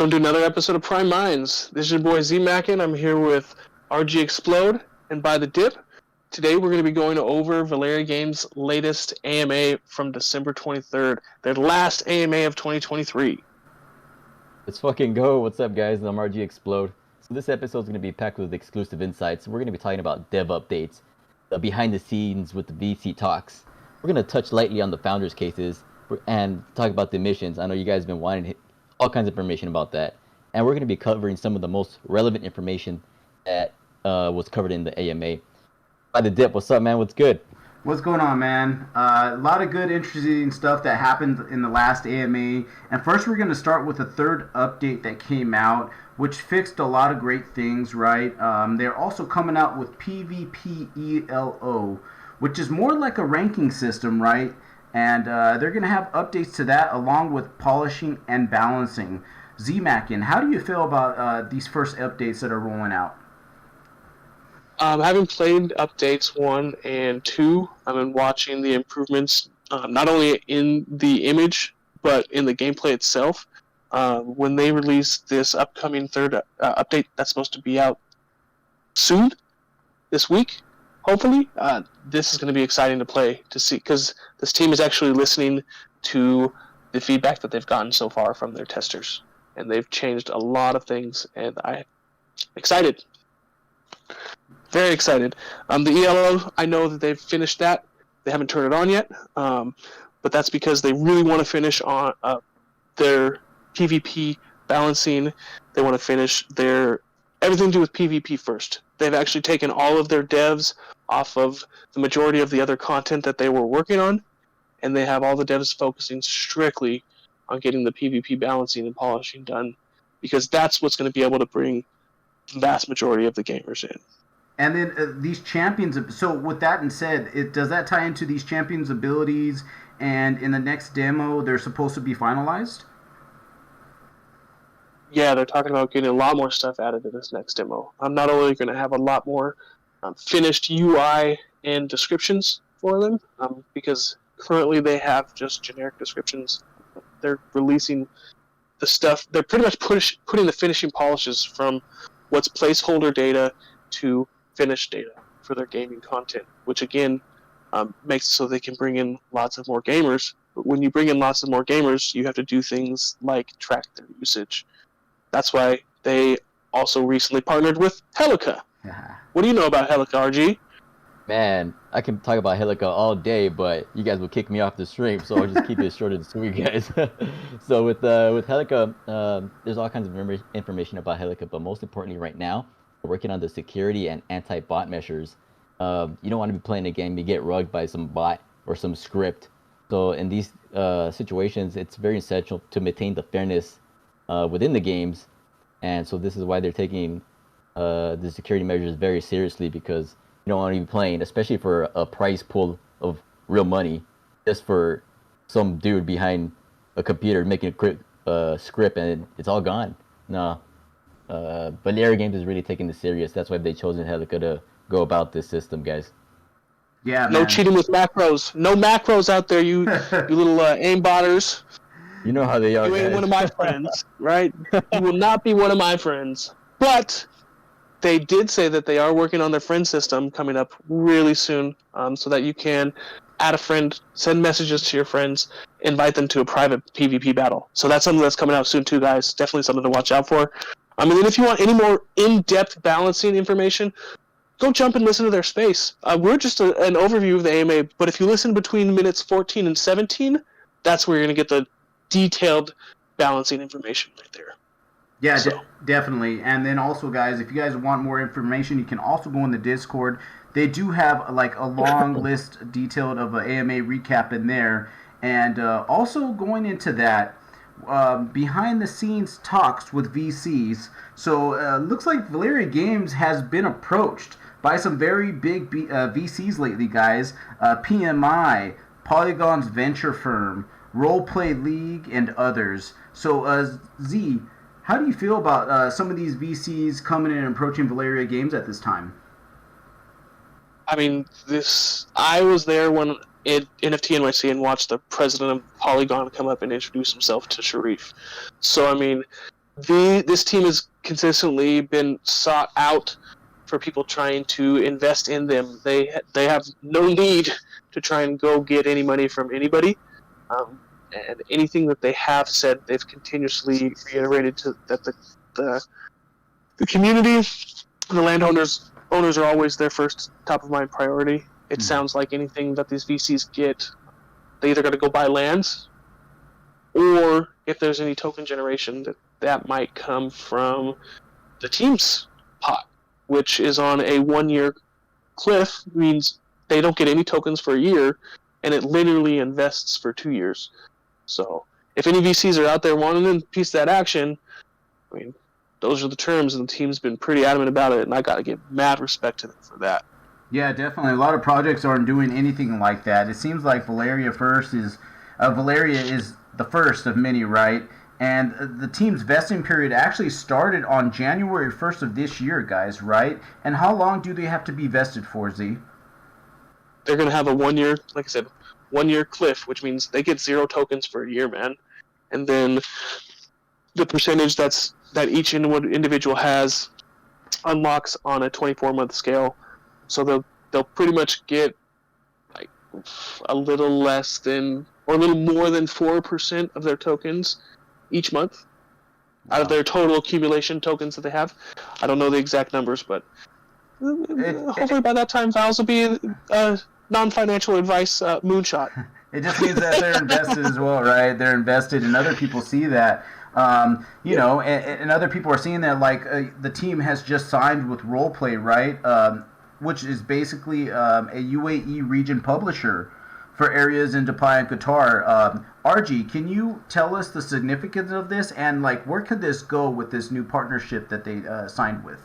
Welcome to another episode of Prime Minds. This is your boy Z Mackin. I'm here with RG Explode and By the Dip. Today we're going to be going over Valeria Games' latest AMA from December 23rd, their last AMA of 2023. Let's fucking go. What's up, guys? I'm RG Explode. So this episode is going to be packed with exclusive insights. We're going to be talking about dev updates, the behind the scenes with the VC talks. We're going to touch lightly on the founders' cases and talk about the missions. I know you guys have been wanting all kinds of information about that. And we're going to be covering some of the most relevant information that was covered in the AMA. By the Dip, what's up, man? What's good? What's going on, man? A lot of good, interesting stuff that happened in the last AMA. And first, we're going to start with the third update that came out, which fixed a lot of great things, right? They're also coming out with PvP ELO, which is more like a ranking system, right? And they're going to have updates to that along with polishing and balancing. Z-Mackin, how do you feel about these first updates that are rolling out? Having played updates 1 and 2, I've been watching the improvements not only in the image, but in the gameplay itself. When they release this upcoming third update that's supposed to be out soon, this week, hopefully, this is going to be exciting to play, to see, because this team is actually listening to the feedback that they've gotten so far from their testers. And they've changed a lot of things, and I'm excited. Very excited. The ELO, I know that they've finished that. They haven't turned it on yet, but that's because they really want to finish on their PvP balancing. They want to finish their everything to do with PvP first. They've actually taken all of their devs off of the majority of the other content that they were working on, and they have all the devs focusing strictly on getting the PvP balancing and polishing done, because that's what's going to be able to bring the vast majority of the gamers in. And then these champions, so with that and said, does that tie into these champions' abilities, and in the next demo they're supposed to be finalized? Yeah, they're talking about getting a lot more stuff added to this next demo. I'm not only going to have a lot more finished UI and descriptions for them, because currently they have just generic descriptions. They're releasing the stuff. They're pretty much putting the finishing polishes from what's placeholder data to finished data for their gaming content, which again makes it so they can bring in lots of more gamers. But when you bring in lots of more gamers, you have to do things like track their usage. That's why they also recently partnered with Helica. What do you know about Helica, RG? Man, I can talk about Helica all day, but you guys will kick me off the stream, so I'll just keep it short and sweet, guys. So with Helica, there's all kinds of information about Helica, but most importantly right now, we're working on the security and anti-bot measures. You don't want to be playing a game, you get rugged by some bot or some script. So in these situations, it's very essential to maintain the fairness within the games, and so this is why they're taking the security measures very seriously, because you don't want to be playing, especially for a prize pool of real money, just for some dude behind a computer making a quick script and it's all gone. No. Valeria Games is really taking this serious. That's why they've chosen Helica to go about this system, guys. Yeah, man. No cheating with macros. No macros out there, you little aimbotters. You know how they are, You ain't guys. one of my friends, right? You will not be one of my friends. But they did say that they are working on their friend system coming up really soon, so that you can add a friend, send messages to your friends, invite them to a private PvP battle. So that's something that's coming out soon too, guys. Definitely something to watch out for. And then if you want any more in-depth balancing information, go jump and listen to their space. We're just an overview of the AMA, but if you listen between minutes 14 and 17, that's where you're going to get the detailed balancing information right there. Yeah, So. Definitely. And then also, guys, if you guys want more information, you can also go in the Discord. They do have like a long list detailed of an AMA recap in there. And also going into that, behind the scenes talks with VCs. So looks like Valeria Games has been approached by some very big VCs lately, guys. PMI, Polygon's venture firm, Roleplay League, and others. So Z, how do you feel about some of these VCs coming in and approaching Valeria Games at this time? I mean, I was there when at NFT NYC and watched the president of Polygon come up and introduce himself to Shariff. So, I mean, this team has consistently been sought out for people trying to invest in them. They have no need to try and go get any money from anybody, and anything that they have said, they've continuously reiterated that the community, the landowners, owners are always their first top of mind priority. It sounds like anything that these VCs get, they either got to go buy lands, or if there's any token generation, that might come from the team's pot, which is on a 1-year cliff, means they don't get any tokens for a year, and it literally invests for 2 years. So if any VCs are out there wanting a piece of that action, I mean, those are the terms, and the team's been pretty adamant about it, and I got to give mad respect to them for that. Yeah, definitely. A lot of projects aren't doing anything like that. It seems like Valeria is the first of many, right? And the team's vesting period actually started on January 1st of this year, guys, right? And how long do they have to be vested for, Z? They're going to have a 1-year, like I said, 1-year cliff, which means they get 0 tokens for a year, man. And then the percentage that each individual has unlocks on a 24-month scale. So they'll pretty much get like a little less than or a little more than 4% of their tokens each month out of their total accumulation tokens that they have. I don't know the exact numbers, but hopefully by that time, Val's will be non-financial advice moonshot. It just means that they're invested as well, right? They're invested, and other people see that. You know, and other people are seeing that, like the team has just signed with Roleplay, right? Which is basically a UAE region publisher for areas in Dubai and Qatar. RG, can you tell us the significance of this, and like where could this go with this new partnership that they signed with?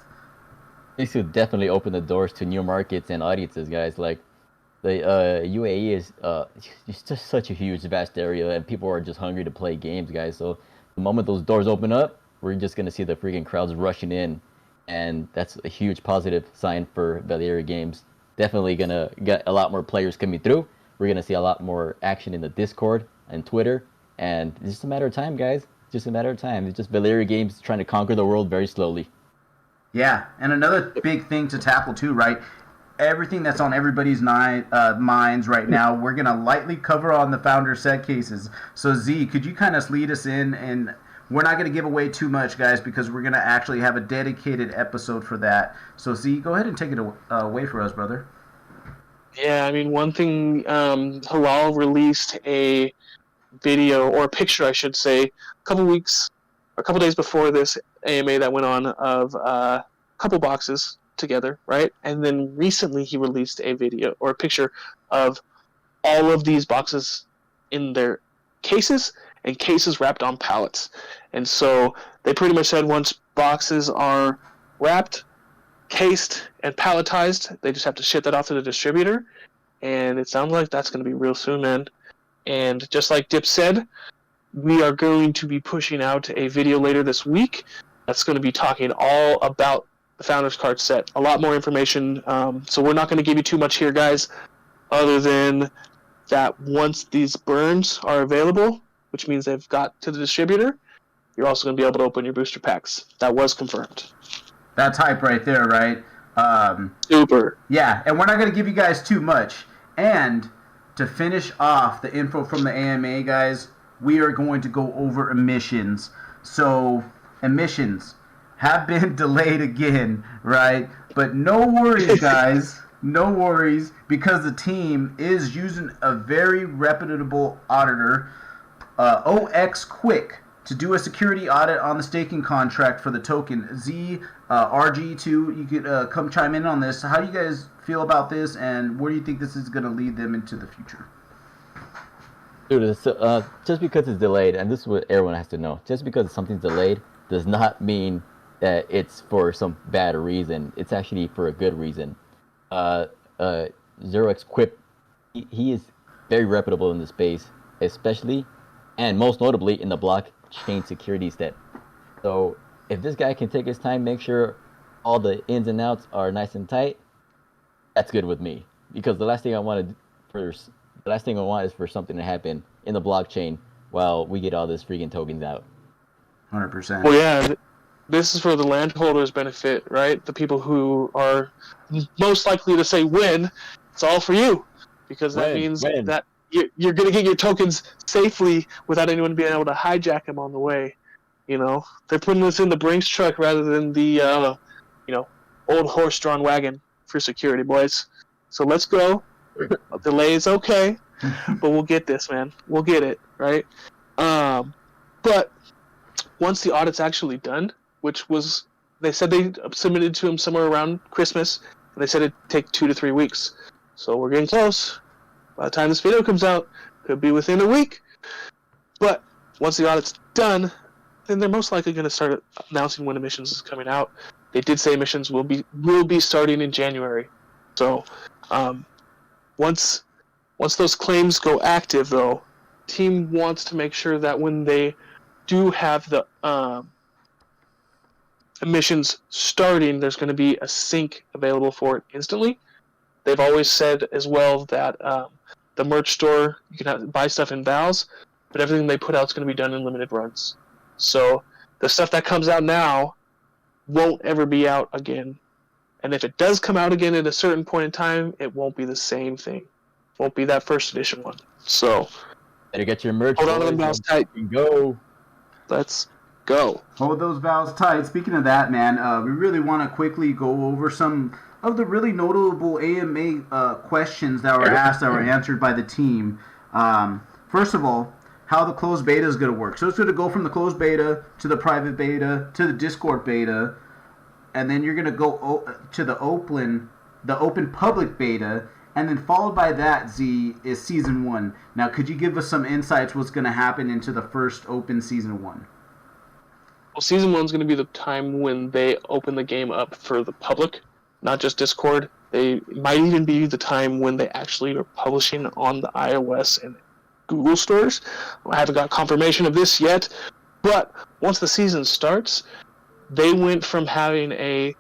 This could definitely open the doors to new markets and audiences, guys. Like the UAE is it's just such a huge, vast area, and people are just hungry to play games, guys. So the moment those doors open up, we're just gonna see the freaking crowds rushing in, and that's a huge positive sign for Valeria Games. Definitely gonna get a lot more players coming through. We're gonna see a lot more action in the Discord and Twitter, and it's just a matter of time, guys. Just a matter of time. It's just Valeria Games trying to conquer the world very slowly. Yeah, and another big thing to tackle too, right? Everything that's on everybody's minds right now, we're going to lightly cover on the founder set cases. So Z, could you kind of lead us in? And we're not going to give away too much, guys, because we're going to actually have a dedicated episode for that. So Z, go ahead and take it away for us, brother. Yeah, I mean, one thing, Hilal released a video, or a picture, I should say, a couple days before this AMA that went on, of a couple boxes together, right? And then recently he released a video or a picture of all of these boxes in their cases, and cases wrapped on pallets. And so they pretty much said once boxes are wrapped, cased, and palletized, they just have to ship that off to the distributor. And it sounds like that's going to be real soon, man. And just like Dip said, we are going to be pushing out a video later this week that's going to be talking all about the Founders Card set. A lot more information. So we're not going to give you too much here, guys, other than that once these burns are available, which means they've got to the distributor, you're also going to be able to open your booster packs. That was confirmed. That's hype right there, right? Super. Yeah, and we're not going to give you guys too much. And to finish off the info from the AMA, guys, we are going to go over emissions. So, emissions have been delayed again, right? But no worries, guys. No worries, because the team is using a very reputable auditor, OX Quick, to do a security audit on the staking contract for the token. Z, RG2, you could come chime in on this. How do you guys feel about this, and where do you think this is going to lead them into the future? Dude, just because it's delayed, and this is what everyone has to know, just because something's delayed does not mean that it's for some bad reason. It's actually for a good reason. Zerox Quip, he is very reputable in the space, especially and most notably in the blockchain security step. So if this guy can take his time, make sure all the ins and outs are nice and tight, that's good with me. Because the last thing I want is for something to happen in the blockchain while we get all this freaking tokens out. 100%. Well, yeah, this is for the landholders' benefit, right? The people who are most likely to say win. It's all for you, because that means When? that you're going to get your tokens safely without anyone being able to hijack them on the way. You know, they're putting this in the Brinks truck rather than the old horse-drawn wagon for security, boys. So let's go. A delay is okay, but we'll get this, man. We'll get it, right? But once the audit's actually done, which was, they said they submitted to him somewhere around Christmas, and they said it'd take 2 to 3 weeks. So we're getting close. By the time this video comes out, could be within a week. But once the audit's done, then they're most likely going to start announcing when emissions is coming out. They did say emissions will be starting in January. So once those claims go active, though, team wants to make sure that when they do have the emissions starting, there's going to be a sync available for it instantly. They've always said as well that the merch store, you can buy stuff in Vals, but everything they put out is going to be done in limited runs. So the stuff that comes out now won't ever be out again. And if it does come out again at a certain point in time, it won't be the same thing. It won't be that first edition one. So Better get your merch. hold on to them Vals tight. Go. Let's go. Hold those valves tight. Speaking of that, man, we really want to quickly go over some of the really notable AMA questions that were asked that were answered by the team. First of all, how the closed beta is going to work. So it's going to go from the closed beta to the private beta to the Discord beta, and then you're going to go to the open public beta, and then followed by that, Z, is Season 1. Now, could you give us some insights what's going to happen into the first open Season 1? Well, Season 1 is going to be the time when they open the game up for the public, not just Discord. It might even be the time when they actually are publishing on the iOS and Google stores. I haven't got confirmation of this yet, but once the season starts, they went from having a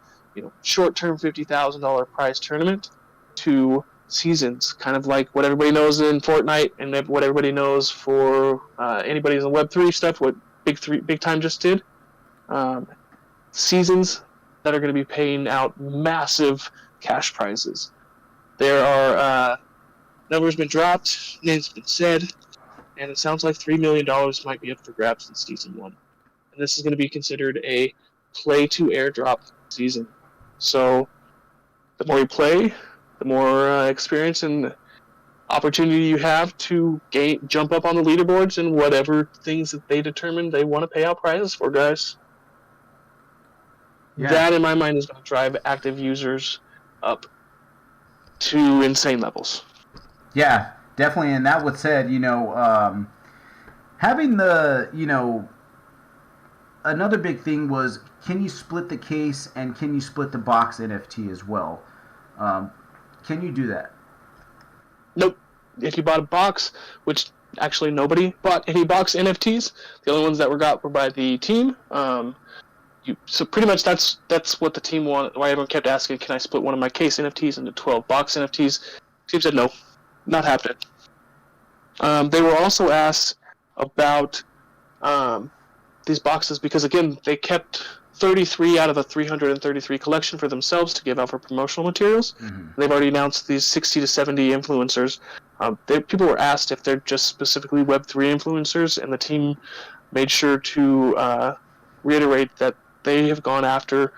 short-term $50,000 prize tournament to seasons, kind of like what everybody knows in Fortnite and what everybody knows for anybody in the Web3 stuff, what Big Time just did. Seasons that are going to be paying out massive cash prizes. There are numbers been dropped, names been said, and it sounds like $3 million might be up for grabs in Season 1. And this is going to be considered a play-to-airdrop season. So the more you play, the more experience and opportunity you have to jump up on the leaderboards and whatever things that they determine they want to pay out prizes for, guys. Yeah. That, in my mind, is going to drive active users up to insane levels. Yeah, definitely. And that was said, having the, another big thing was, can you split the case and can you split the box NFT as well? Can you do that? Nope. If you bought a box, which actually nobody bought any box NFTs, the only ones that were by the team. So pretty much that's what the team wanted. Why everyone kept asking, can I split one of my case NFTs into 12 box NFTs? The team said no, not happening. They were also asked about these boxes because, again, they kept 33 out of the 333 collection for themselves to give out for promotional materials. Mm-hmm. They've already announced these 60 to 70 influencers. People were asked if they're just specifically Web3 influencers, and the team made sure to reiterate that they have gone after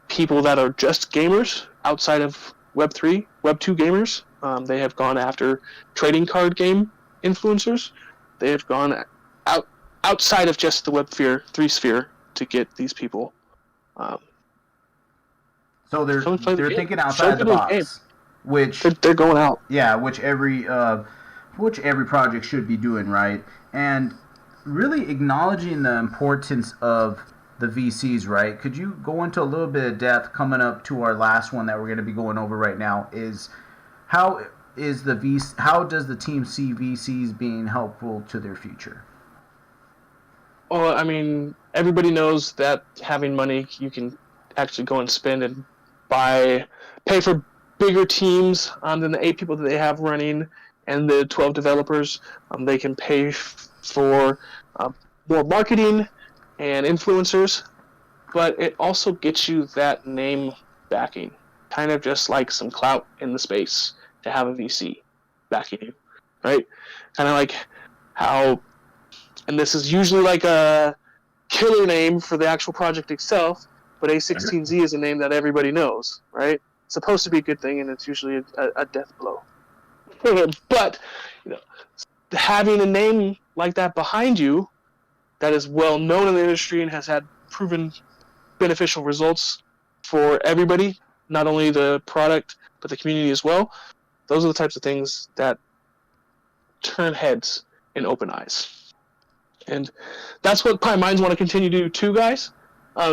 people that are just gamers outside of Web3, Web2 gamers. They have gone after trading card game influencers. They have gone outside of just the Web3 sphere to get these people. So they're thinking outside the box, which they're going out. Yeah, which every project should be doing, right? And really acknowledging the importance of the VCs, right? Could you go into a little bit of depth coming up to our last one that we're going to be going over right now? How does the team see VCs being helpful to their future? Well, I mean, everybody knows that having money, you can actually go and spend and pay for bigger teams than the 8 people that they have running and the 12 developers. They can pay for more marketing and influencers, but it also gets you that name backing, kind of just like some clout in the space to have a VC backing you, right? Kind of like how, and this is usually like a killer name for the actual project itself, but A16Z is a name that everybody knows, right? It's supposed to be a good thing, and it's usually a death blow. But having a name like that behind you that is well known in the industry and has had proven beneficial results for everybody, not only the product but the community as well, those are the types of things that turn heads and open eyes. And that's what Prime Minds want to continue to do too, guys.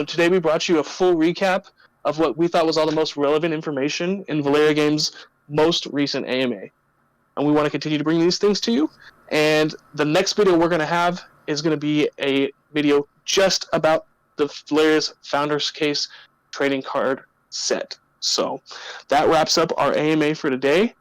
Today we brought you a full recap of what we thought was all the most relevant information in Valeria Games' most recent AMA. And we want to continue to bring these things to you. And the next video we're going to have is going to be a video just about the Valeria's Founders Case trading card set. So that wraps up our AMA for today.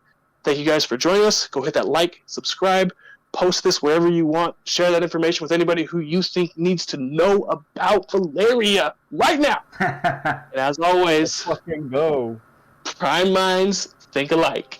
Thank you guys for joining us. Go hit that like, subscribe, post this wherever you want. Share that information with anybody who you think needs to know about Valeria right now. And as always, Let's fucking go. Prime Minds think alike.